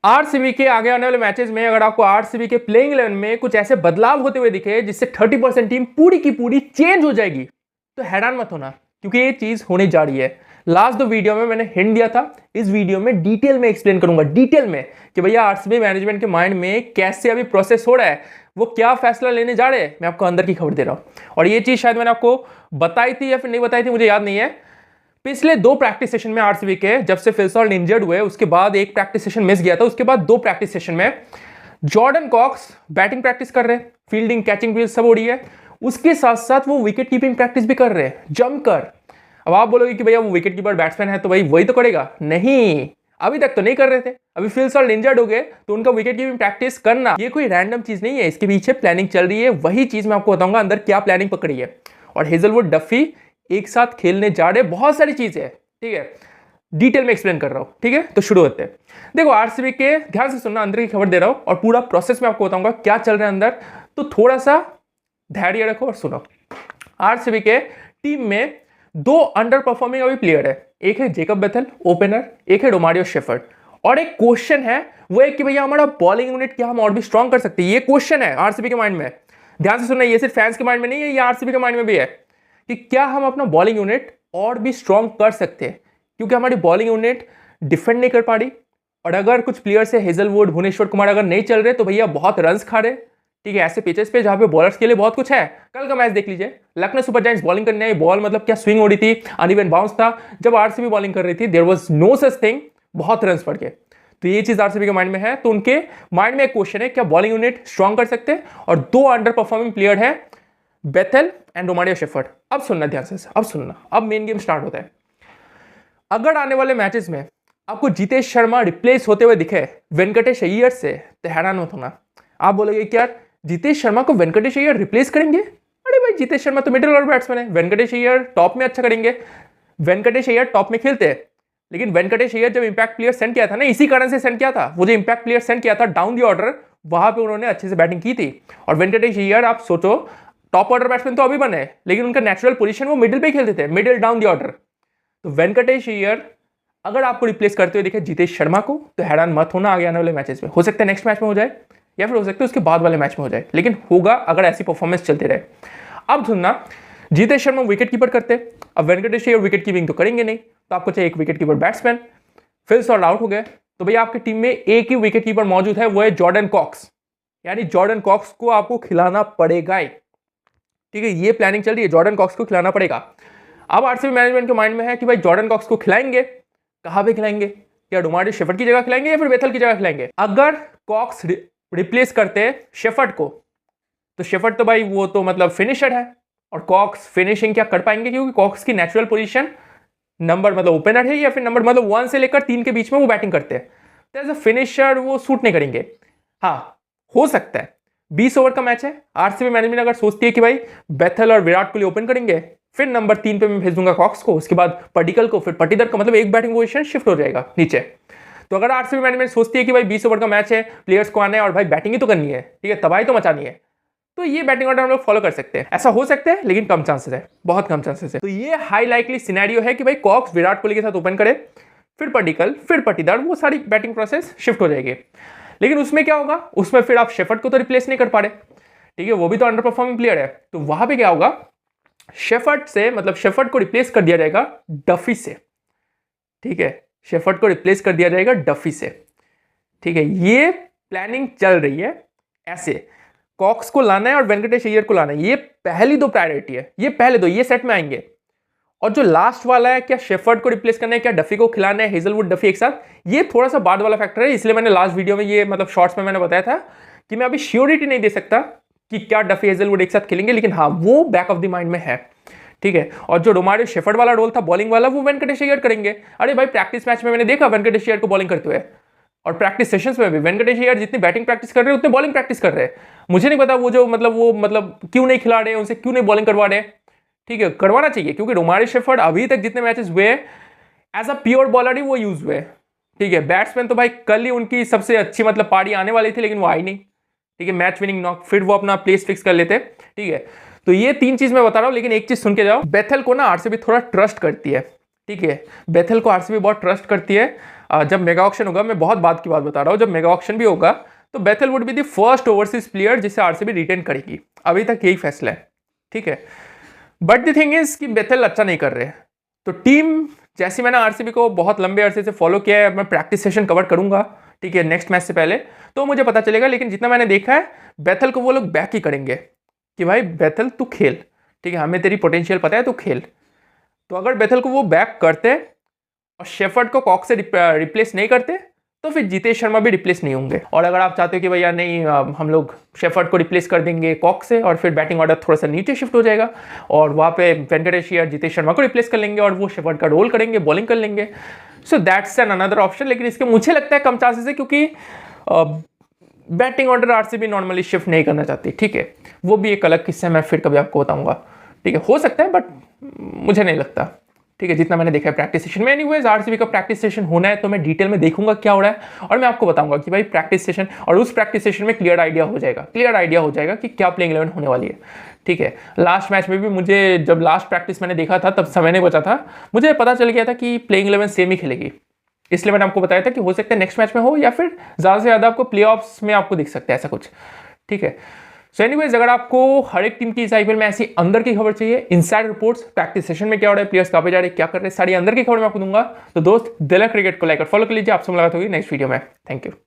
RCB के आगे आने वाले मैचेस में अगर आपको आरसीबी के प्लेइंग 11 में कुछ ऐसे बदलाव होते हुए दिखे जिससे 30% टीम पूरी की पूरी चेंज हो जाएगी तो हैरान मत होना, क्योंकि ये चीज होने जा रही है। लास्ट दो वीडियो में मैंने हिंट दिया था, इस वीडियो में डिटेल में एक्सप्लेन करूंगा, डिटेल में कि भैया आरसीबी मैनेजमेंट के माइंड में कैसे अभी प्रोसेस हो रहा है, वो क्या फैसला लेने जा रहे हैं, मैं आपको अंदर की खबर दे रहा हूं। और ये चीज शायद मैंने आपको बताई थी या फिर नहीं बताई थी, मुझे याद नहीं है। पिछले दो प्रैक्टिस सेशन में आरसीबी के, जब से फिल सॉल्ट इंजर्ड हुए उसके बाद एक प्रैक्टिस सेशन मिस गया था, उसके बाद दो प्रैक्टिस सेशन में जॉर्डन कॉक्स बैटिंग प्रैक्टिस कर रहे हैं, फील्डिंग कैचिंग भी सब हो रही है, उसके साथ साथ वो विकेट कीपिंग प्रैक्टिस भी कर रहे हैं जमकर। अब आप बोलोगे कि भैया वो विकेट कीपर बैट्समैन है तो भाई वही तो करेगा, नहीं, अभी तक तो नहीं कर रहे थे। अभी फिल सॉल्ट इंजर्ड हो गए तो उनका विकेट कीपिंग प्रैक्टिस करना ये कोई रैंडम चीज नहीं है, इसके पीछे प्लानिंग चल रही है। वही चीज मैं आपको बताऊंगा अंदर क्या प्लानिंग पकड़ी है। और हेजलवुड डफी एक साथ खेलने जा रहे, बहुत सारी चीजें है, ठीक है, डिटेल में एक्सप्लेन कर रहा हूं, ठीक है। तो शुरू होते हैं। देखो आरसीबी के, ध्यान से सुनना, अंदर की खबर दे रहा हूं और पूरा प्रोसेस में आपको बताऊंगा क्या चल रहा है अंदर, तो थोड़ा सा धैर्य रखो और सुनो। आरसीबी के टीम में दो अंडर परफॉर्मिंग अभी प्लेयर है, एक है जेकब बेथेल ओपनर, एक है रोमारियो शेफर्ड। और एक क्वेश्चन है वो है कि भैया हमारा बॉलिंग यूनिट क्या हम और भी स्ट्रॉन्ग कर सकते हैं, ये क्वेश्चन है आरसीबी के माइंड में। ध्यान से सुनना, ये सिर्फ फैंस के माइंड में नहीं है, ये आरसीबी के माइंड में भी है कि क्या हम अपना बॉलिंग यूनिट और भी स्ट्रॉन्ग कर सकते हैं, क्योंकि हमारी बॉलिंग यूनिट डिफेंड नहीं कर पा रही। और अगर कुछ प्लेयर्स है हेजलवुड भुवनेश्वर कुमार अगर नहीं चल रहे तो भैया बहुत रन्स खा रहे, ठीक है, ऐसे पिचेस पे जहां पे बॉलर्स के लिए बहुत कुछ है। कल का मैच देख लीजिए, लखनऊ सुपर जायंट्स बॉलिंग करने आई, बॉल मतलब क्या स्विंग हो रही थी, अनइवन बाउंस था। जब आरसीबी बॉलिंग कर रही थी there was no such thing, बहुत रन्स पड़ गए। तो ये चीज आरसीबी के माइंड में है, तो उनके माइंड में एक क्वेश्चन है क्या बॉलिंग यूनिट स्ट्रॉन्ग कर सकते हैं। और दो अंडर परफॉर्मिंग प्लेयर है बेथेल एंड रोमारियो शेफर्ड। अब सुनना ध्यान से, अब सुनना, अब मेन गेम स्टार्ट होता है। अगर आने वाले मैचेस में आपको जितेश शर्मा रिप्लेस होते हुए दिखे वेंकटेश अय्यर से तो हैरान मत होना। आप बोलोगे कि यार जितेश शर्मा को वेंकटेश अय्यर रिप्लेस करेंगे, अरे भाई जितेश शर्मा तो मिडिल ऑर्डर बैट्समैन है, वेंकटेश अय्यर टॉप में अच्छा करेंगे। वेंकटेश अय्यर टॉप में खेलते हैं, लेकिन वेंकटेश अय्यर जब इंपैक्ट प्लेयर सेंड किया था ना, इसी कारण से सेंड किया था, वो जो इंपैक्ट प्लेयर सेंड किया था डाउन दी ऑर्डर, वहां पे उन्होंने अच्छे से बैटिंग की थी। और वेंकटेश अय्यर आप सोचो टॉप ऑर्डर बैट्समैन तो अभी बने, लेकिन उनका नेचुरल पोजीशन वो मिडिल पे खेलते थे, मिडिल डाउन दी ऑर्डर। तो वेंकटेश अय्यर अगर आपको रिप्लेस करते हुए दिखे जितेश शर्मा को तो हैरान मत होना, आगे आने वाले मैचेस में हो सकता है नेक्स्ट मैच में हो जाए या फिर हो सकता है उसके बाद वाले मैच में हो जाए, लेकिन होगा अगर ऐसी परफॉर्मेंस चलते रहे। अब सुनना, जितेश शर्मा विकेट कीपर करते, अब वेंकटेश अय्यर विकेट कीपिंग तो करेंगे नहीं, तो आपको चाहिए एक wicket keeper batsman. Phil Salt out हो गए तो भैया आपकी टीम में एक ही विकेट कीपर मौजूद है, वो है जॉर्डन कॉक्स, यानी जॉर्डन कॉक्स को आपको खिलाना पड़ेगा, ठीक है, ये प्लानिंग चल रही है, जॉर्डन कॉक्स को खिलाना पड़ेगा। अब आरसीबी मैनेजमेंट के माइंड में है कि भाई जॉर्डन कॉक्स को खिलाएंगे, कहां पे खिलाएंगे, क्या रोमारियो शेफर्ड की जगह खिलाएंगे या फिर बेथल की जगह खिलाएंगे। अगर कॉक्स रिप्लेस करते शेफर्ड को तो शेफर्ड तो भाई वो तो मतलब फिनिशर है, और कॉक्स फिनिशिंग क्या कर पाएंगे, क्योंकि कॉक्स की नेचुरल पोजीशन नंबर मतलब ओपनर है या फिर नंबर मतलब 1 से लेकर 3 के बीच में वो बैटिंग करते हैं, तो एज अ फिनिशर वो सूट नहीं करेंगे। हाँ हो सकता है 20 ओवर का मैच है, आरसीबी मैनेजमेंट अगर सोचती है कि भाई बेथल और विराट कोहली ओपन करेंगे, फिर नंबर 3 पे मैं भेज दूंगा कॉक्स को, उसके बाद पटिकल को, फिर पटीदर को, मतलब एक बैटिंग पोजीशन शिफ्ट हो जाएगा नीचे। तो अगर आरसीबी मैनेजमेंट सोचती है कि भाई 20 ओवर का मैच है, प्लेयर्स को आना है और भाई बैटिंग ही तो करनी है, ठीक है, तबाही तो मचानी है, तो ये बैटिंग ऑर्डर हम लोग फॉलो कर सकते हैं। ऐसा हो सकता है लेकिन कम चांसेस है, बहुत कम चांसेस है। तो ये हाई लाइकली सिनेरियो है कि भाई कॉक्स विराट कोहली के साथ ओपन करे, फिर पटिकल, फिर पटीदार, वो सारी बैटिंग प्रोसेस शिफ्ट हो जाएगी। लेकिन उसमें क्या होगा, उसमें फिर आप शेफर्ड को तो रिप्लेस नहीं कर पा रहे, ठीक है, वो भी तो अंडर परफॉर्मिंग प्लेयर है, तो वहां पे क्या होगा, शेफर्ड से मतलब शेफर्ड को रिप्लेस कर दिया जाएगा डफी से, ठीक है, शेफर्ड को रिप्लेस कर दिया जाएगा डफी से, ठीक है, ये प्लानिंग चल रही है। ऐसे कॉक्स को लाना है और वेंकटेश अय्यर को लाना है, ये पहली दो प्रायोरिटी है, ये पहले दो ये सेट में आएंगे। और जो लास्ट वाला है, क्या शेफर्ड को रिप्लेस करना है, क्या डफी को खिलाना है, हेजलवुड डफी एक साथ, ये थोड़ा सा बाद वाला फैक्टर है, इसलिए मैंने लास्ट वीडियो में ये मतलब शॉर्ट्स में मैंने बताया था कि मैं अभी श्योरिटी नहीं दे सकता कि क्या डफी हेजलवुड एक साथ खेलेंगे, लेकिन हाँ वो बैक ऑफ द माइंड में है, ठीक है। और जो रोमारियो शेफर्ड वाला रोल था बॉलिंग वाला, वो वेंकटेश अय्यर करेंगे। अरे भाई प्रैक्टिस मैच में मैंने देखा वेंकटेश अय्यर को बॉलिंग करते हुए, और प्रैक्टिस सेशंस में भी वेंकटेश अय्यर जितनी बैटिंग प्रैक्टिस कर रहे हैं उतने बॉलिंग प्रैक्टिस कर रहे हैं। मुझे नहीं पता वो मतलब क्यों नहीं खिला रहे, उनसे क्यों नहीं बॉलिंग करवा रहे, ठीक है, करवाना चाहिए, क्योंकि रोमारियो शेफर्ड अभी तक जितने मैचेस हुए एज अ प्योर बॉलर ही वो यूज हुए, ठीक है। बैट्समैन तो भाई कल ही उनकी सबसे अच्छी मतलब पारी आने वाली थी, लेकिन वो आई नहीं, ठीक है, मैच विनिंग नॉक, फिर वो अपना प्लेस फिक्स कर लेते, ठीक है। तो ये 3 चीज मैं बता रहा हूं, लेकिन एक चीज सुन के जाओ, बेथल को ना आरसीबी थोड़ा ट्रस्ट करती है, ठीक है, बेथल को आरसीबी बहुत ट्रस्ट करती है। जब मेगा ऑक्शन होगा, मैं बहुत बाद की बात बता रहा हूँ, जब मेगा ऑक्शन भी होगा तो Bethell would be the first overseas player जिसे आरसीबी रिटेन करेगी। अभी तक यही फैसला है, ठीक है। बट द थिंग इज कि बेथल अच्छा नहीं कर रहे, तो टीम, जैसे मैंने आरसीबी को बहुत लंबे अरसे से फॉलो किया है, मैं प्रैक्टिस सेशन कवर करूंगा, ठीक है, नेक्स्ट मैच से पहले, तो मुझे पता चलेगा। लेकिन जितना मैंने देखा है, बेथल को वो लोग बैक ही करेंगे कि भाई बेथल तू खेल, ठीक है, हमें तेरी पोटेंशियल पता है, तू खेल। तो अगर बेथल को वो बैक करते और शेफर्ड को कॉक से रिप्लेस नहीं करते, तो फिर जितेश शर्मा भी रिप्लेस नहीं होंगे। और अगर आप चाहते हो कि भैया नहीं, हम लोग शेफर्ड को रिप्लेस कर देंगे कॉक से और फिर बैटिंग ऑर्डर थोड़ा सा नीचे शिफ्ट हो जाएगा और वहाँ पे वेंकटेश या जितेश शर्मा को रिप्लेस कर लेंगे और वो शेफर्ड का रोल करेंगे, बॉलिंग कर लेंगे, so that's an another option. लेकिन इसके मुझे लगता है कम चांसेस है, क्योंकि batting order RCB normally shift नहीं करना चाहती, ठीक है। वो भी एक अलग किस्सा है, मैं फिर कभी आपको बताऊंगा, ठीक है, हो सकता है बट मुझे नहीं लगता, ठीक है, जितना मैंने देखा है प्रैक्टिस सेशन में। एनीवेज आरसीबी का प्रैक्टिस सेशन होना है तो मैं डिटेल में देखूंगा क्या हो रहा है और मैं आपको बताऊंगा कि भाई प्रैक्टिस सेशन, और उस प्रैक्टिस सेशन में क्लियर आइडिया हो जाएगा कि क्या प्लेइंग 11 होने वाली है, ठीक है। लास्ट मैच में भी मुझे, जब लास्ट प्रैक्टिस मैंने देखा था तब समय नहीं बचा था, मुझे पता चल गया था कि प्लेइंग 11 सेम ही खेलेगी, इसलिए मैंने आपको बताया था कि हो सकता है नेक्स्ट मैच में हो या फिर ज़्यादा से ज़्यादा आपको प्लेऑफ्स में आपको दिख सकता है ऐसा कुछ, ठीक है। सो एनीवेज, अगर आपको हर एक टीम की इस आईपीएल में ऐसी अंदर की खबर चाहिए, इनसाइड रिपोर्ट्स, प्रैक्टिस सेशन में क्या हो रहा है, प्लेयर्स कहाँ पे जा रहे हैं, क्या कर रहे हैं, सारी अंदर की खबर मैं आपको दूंगा, तो दोस्त दिल क्रिकेट को लाइक और फॉलो कर लीजिए। आपसे मुलाकात होगी नेक्स्ट वीडियो में। Thank you.